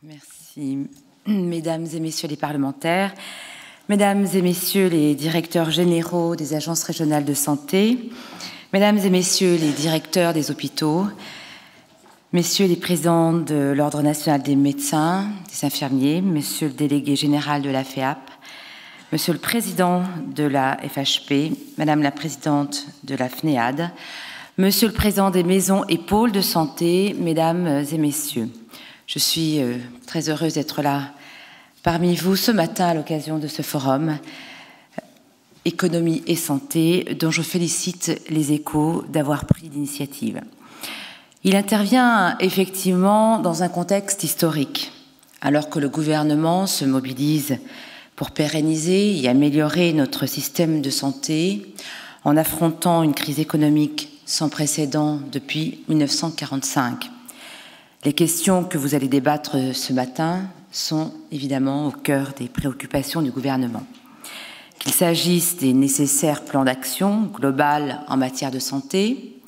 Merci. Mesdames et messieurs les parlementaires, mesdames et messieurs les directeurs généraux des agences régionales de santé, mesdames et messieurs les directeurs des hôpitaux, messieurs les présidents de l'Ordre national des médecins, des infirmiers, monsieur le délégué général de la FEAP, monsieur le président de la FHP, madame la présidente de la FNEAD, monsieur le président des maisons et pôles de santé, mesdames et messieurs. Je suis très heureuse d'être là parmi vous ce matin à l'occasion de ce forum Économie et santé, dont je félicite les échos d'avoir pris l'initiative. Il intervient effectivement dans un contexte historique, alors que le gouvernement se mobilise pour pérenniser et améliorer notre système de santé en affrontant une crise économique sans précédent depuis 1945. Les questions que vous allez débattre ce matin sont évidemment au cœur des préoccupations du gouvernement. Qu'il s'agisse des nécessaires plans d'action global en matière de santé,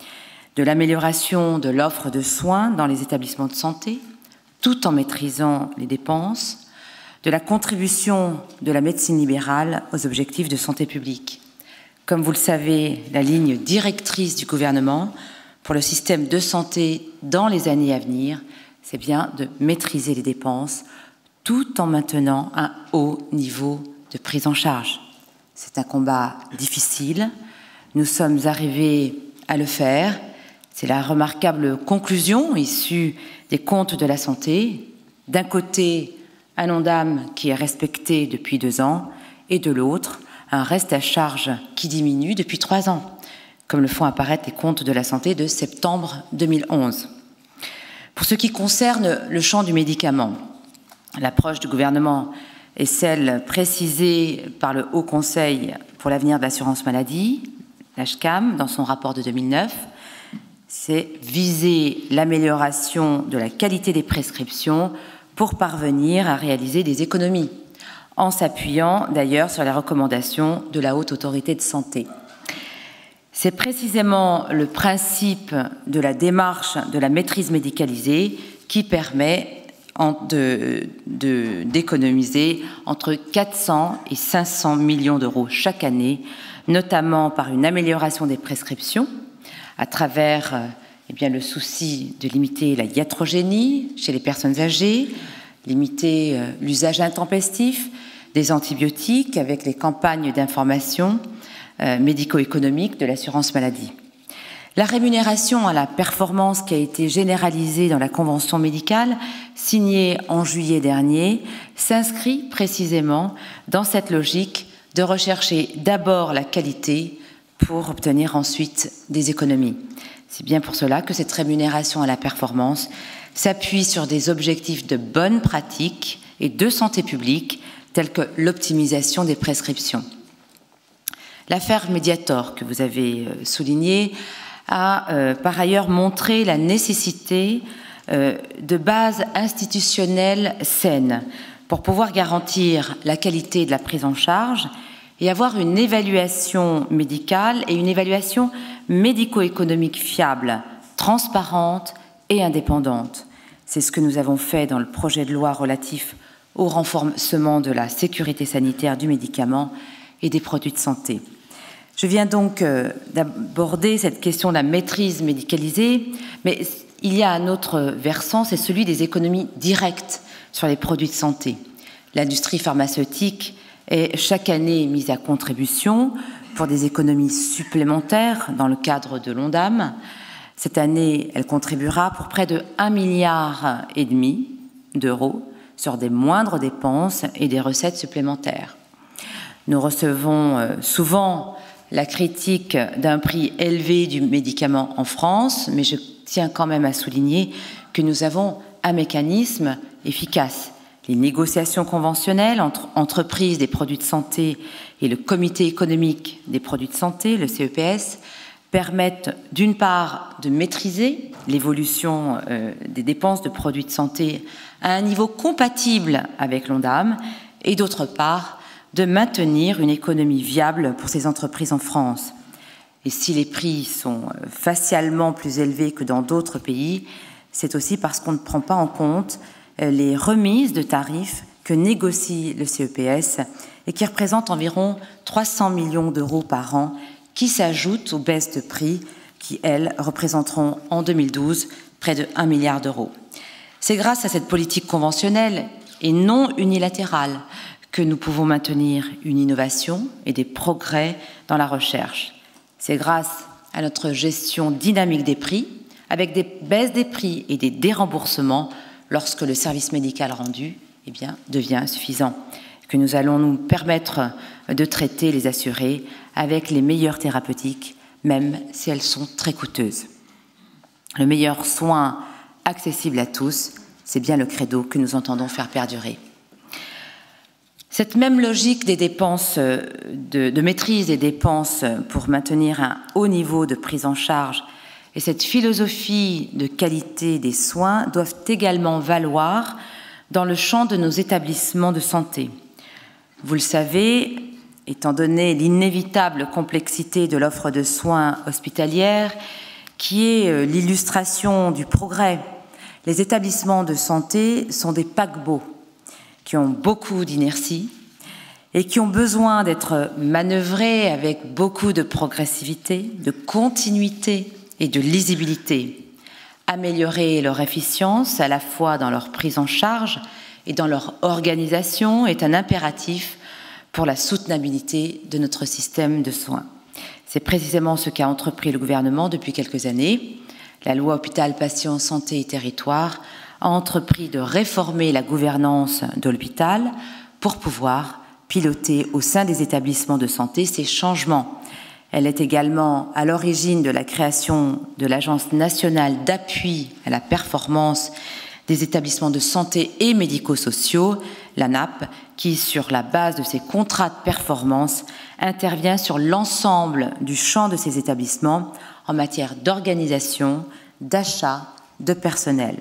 de l'amélioration de l'offre de soins dans les établissements de santé, tout en maîtrisant les dépenses, de la contribution de la médecine libérale aux objectifs de santé publique. Comme vous le savez, la ligne directrice du gouvernement pour le système de santé dans les années à venir, c'est bien de maîtriser les dépenses tout en maintenant un haut niveau de prise en charge. C'est un combat difficile. Nous sommes arrivés à le faire. C'est la remarquable conclusion issue des comptes de la santé. D'un côté, un Ondam qui est respecté depuis 2 ans et de l'autre, un reste à charge qui diminue depuis 3 ans, comme le font apparaître les comptes de la santé de septembre 2011. Pour ce qui concerne le champ du médicament, l'approche du gouvernement est celle précisée par le Haut Conseil pour l'avenir de l'assurance maladie, l'HCAM, dans son rapport de 2009. C'est viser l'amélioration de la qualité des prescriptions pour parvenir à réaliser des économies, en s'appuyant d'ailleurs sur les recommandations de la Haute Autorité de Santé. C'est précisément le principe de la démarche de la maîtrise médicalisée qui permet d'économiser entre 400 et 500 millions d'euros chaque année, notamment par une amélioration des prescriptions, à travers le souci de limiter la iatrogénie chez les personnes âgées, limiter l'usage intempestif des antibiotiques avec les campagnes d'information médico-économique de l'assurance maladie. La rémunération à la performance qui a été généralisée dans la convention médicale signée en juillet dernier s'inscrit précisément dans cette logique de rechercher d'abord la qualité pour obtenir ensuite des économies. C'est bien pour cela que cette rémunération à la performance s'appuie sur des objectifs de bonne pratique et de santé publique tels que l'optimisation des prescriptions. L'affaire Mediator, que vous avez soulignée, a par ailleurs montré la nécessité de bases institutionnelles saines pour pouvoir garantir la qualité de la prise en charge et avoir une évaluation médicale et une évaluation médico-économique fiable, transparente et indépendante. C'est ce que nous avons fait dans le projet de loi relatif au renforcement de la sécurité sanitaire du médicament et des produits de santé. Je viens donc d'aborder cette question de la maîtrise médicalisée, mais il y a un autre versant, c'est celui des économies directes sur les produits de santé. L'industrie pharmaceutique est chaque année mise à contribution pour des économies supplémentaires dans le cadre de l'Ondam. Cette année, elle contribuera pour près de 1,5 milliard d'euros sur des moindres dépenses et des recettes supplémentaires. Nous recevons souvent la critique d'un prix élevé du médicament en France, mais je tiens quand même à souligner que nous avons un mécanisme efficace. Les négociations conventionnelles entre entreprises des produits de santé et le Comité économique des produits de santé, le CEPS, permettent d'une part de maîtriser l'évolution des dépenses de produits de santé à un niveau compatible avec l'Ondam et d'autre part de maintenir une économie viable pour ces entreprises en France. Et si les prix sont facialement plus élevés que dans d'autres pays, c'est aussi parce qu'on ne prend pas en compte les remises de tarifs que négocie le CEPS et qui représentent environ 300 millions d'euros par an, qui s'ajoutent aux baisses de prix qui, elles, représenteront en 2012 près de 1 milliard d'euros. C'est grâce à cette politique conventionnelle et non unilatérale que nous pouvons maintenir une innovation et des progrès dans la recherche. C'est grâce à notre gestion dynamique des prix, avec des baisses des prix et des déremboursements lorsque le service médical rendu devient insuffisant, que nous allons nous permettre de traiter les assurés avec les meilleures thérapeutiques, même si elles sont très coûteuses. Le meilleur soin accessible à tous, c'est bien le credo que nous entendons faire perdurer. Cette même logique des dépenses, de maîtrise des dépenses pour maintenir un haut niveau de prise en charge et cette philosophie de qualité des soins doivent également valoir dans le champ de nos établissements de santé. Vous le savez, étant donné l'inévitable complexité de l'offre de soins hospitalière, qui est l'illustration du progrès, les établissements de santé sont des paquebots qui ont beaucoup d'inertie et qui ont besoin d'être manœuvrés avec beaucoup de progressivité, de continuité et de lisibilité. Améliorer leur efficience, à la fois dans leur prise en charge et dans leur organisation, est un impératif pour la soutenabilité de notre système de soins. C'est précisément ce qu'a entrepris le gouvernement depuis quelques années. La loi Hôpital, Patients, Santé et Territoire a entrepris de réformer la gouvernance de l'hôpital pour pouvoir piloter au sein des établissements de santé ces changements. Elle est également à l'origine de la création de l'Agence nationale d'appui à la performance des établissements de santé et médico-sociaux, l'ANAP, qui, sur la base de ses contrats de performance, intervient sur l'ensemble du champ de ces établissements en matière d'organisation, d'achat, de personnel.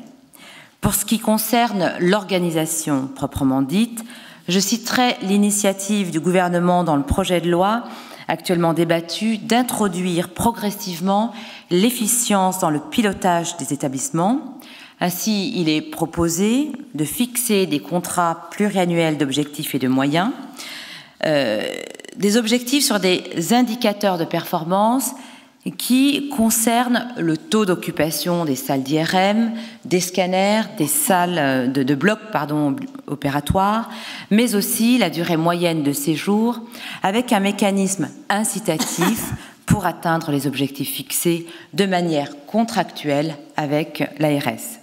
Pour ce qui concerne l'organisation proprement dite, je citerai l'initiative du gouvernement dans le projet de loi actuellement débattu d'introduire progressivement l'efficience dans le pilotage des établissements. Ainsi, il est proposé de fixer des contrats pluriannuels d'objectifs et de moyens, des objectifs sur des indicateurs de performance qui concernent le taux d'occupation des salles d'IRM, des scanners, des salles de blocs opératoires, mais aussi la durée moyenne de séjour, avec un mécanisme incitatif pour atteindre les objectifs fixés de manière contractuelle avec l'ARS.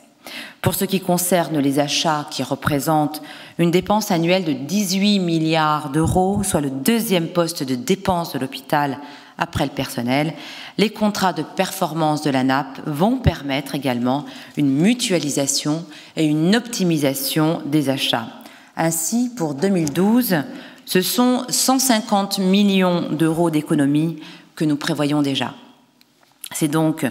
Pour ce qui concerne les achats, qui représentent une dépense annuelle de 18 milliards d'euros, soit le deuxième poste de dépense de l'hôpital après le personnel, les contrats de performance de l'ANAP vont permettre également une mutualisation et une optimisation des achats. Ainsi, pour 2012, ce sont 150 millions d'euros d'économies que nous prévoyons déjà. C'est donc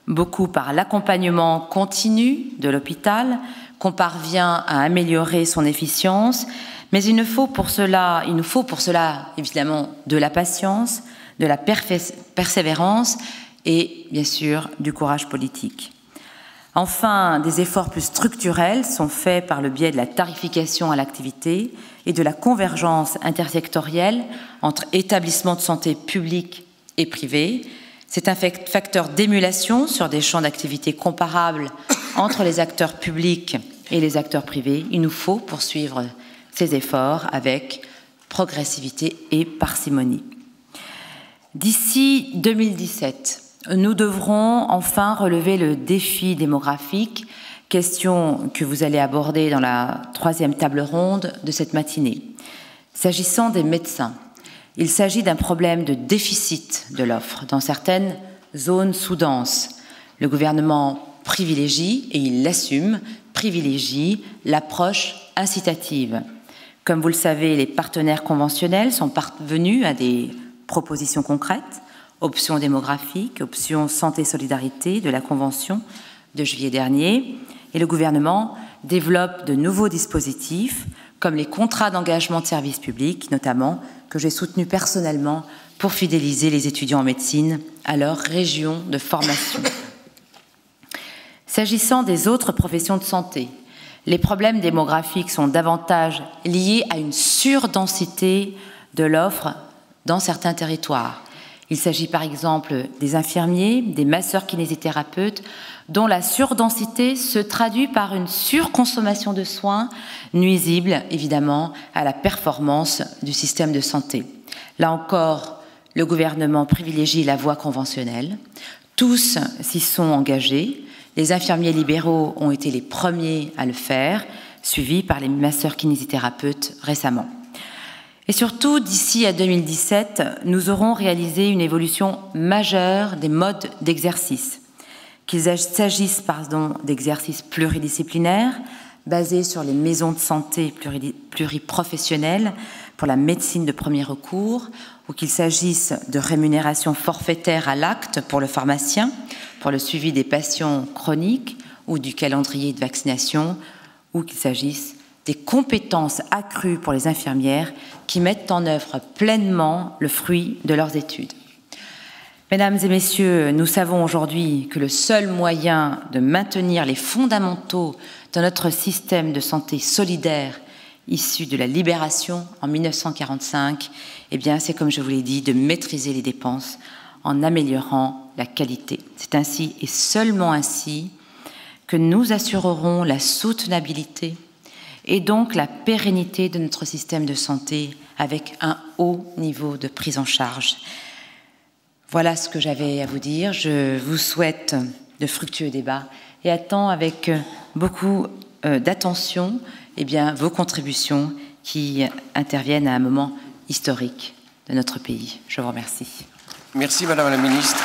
beaucoup par l'accompagnement continu de l'hôpital qu'on parvient à améliorer son efficience, mais il nous faut pour cela évidemment de la patience, de la persévérance et bien sûr du courage politique. Enfin, des efforts plus structurels sont faits par le biais de la tarification à l'activité et de la convergence intersectorielle entre établissements de santé publics et privés. C'est un facteur d'émulation sur des champs d'activité comparables entre les acteurs publics et les acteurs privés. Il nous faut poursuivre ces efforts avec progressivité et parcimonie. D'ici 2017, nous devrons enfin relever le défi démographique, question que vous allez aborder dans la troisième table ronde de cette matinée. S'agissant des médecins, il s'agit d'un problème de déficit de l'offre dans certaines zones sous-denses. Le gouvernement privilégie, et il l'assume, privilégie l'approche incitative. Comme vous le savez, les partenaires conventionnels sont parvenus à des propositions concrètes, options démographiques, options santé-solidarité de la Convention de juillet dernier, et le gouvernement développe de nouveaux dispositifs, comme les contrats d'engagement de service public, notamment, que j'ai soutenus personnellement pour fidéliser les étudiants en médecine à leur région de formation. S'agissant des autres professions de santé, Les problèmes démographiques sont davantage liés à une surdensité de l'offre dans certains territoires. Il s'agit par exemple des infirmiers, des masseurs-kinésithérapeutes, dont la surdensité se traduit par une surconsommation de soins, nuisible évidemment à la performance du système de santé. Là encore, le gouvernement privilégie la voie conventionnelle. Tous s'y sont engagés. Les infirmiers libéraux ont été les premiers à le faire, suivis par les masseurs-kinésithérapeutes récemment. Et surtout, d'ici à 2017, nous aurons réalisé une évolution majeure des modes d'exercice. Qu'il s'agisse d'exercices pluridisciplinaires, basés sur les maisons de santé pluriprofessionnelles pour la médecine de premier recours, ou qu'il s'agisse de rémunération forfaitaire à l'acte pour le pharmacien, pour le suivi des patients chroniques, ou du calendrier de vaccination, ou qu'il s'agisse des compétences accrues pour les infirmières qui mettent en œuvre pleinement le fruit de leurs études. Mesdames et messieurs, nous savons aujourd'hui que le seul moyen de maintenir les fondamentaux de notre système de santé solidaire issu de la libération en 1945, eh bien, c'est comme je vous l'ai dit, de maîtriser les dépenses en améliorant la qualité. C'est ainsi et seulement ainsi que nous assurerons la soutenabilité et donc la pérennité de notre système de santé avec un haut niveau de prise en charge. Voilà ce que j'avais à vous dire. Je vous souhaite de fructueux débats et attends avec beaucoup d'attention vos contributions qui interviennent à un moment historique de notre pays. Je vous remercie. Merci Madame la Ministre.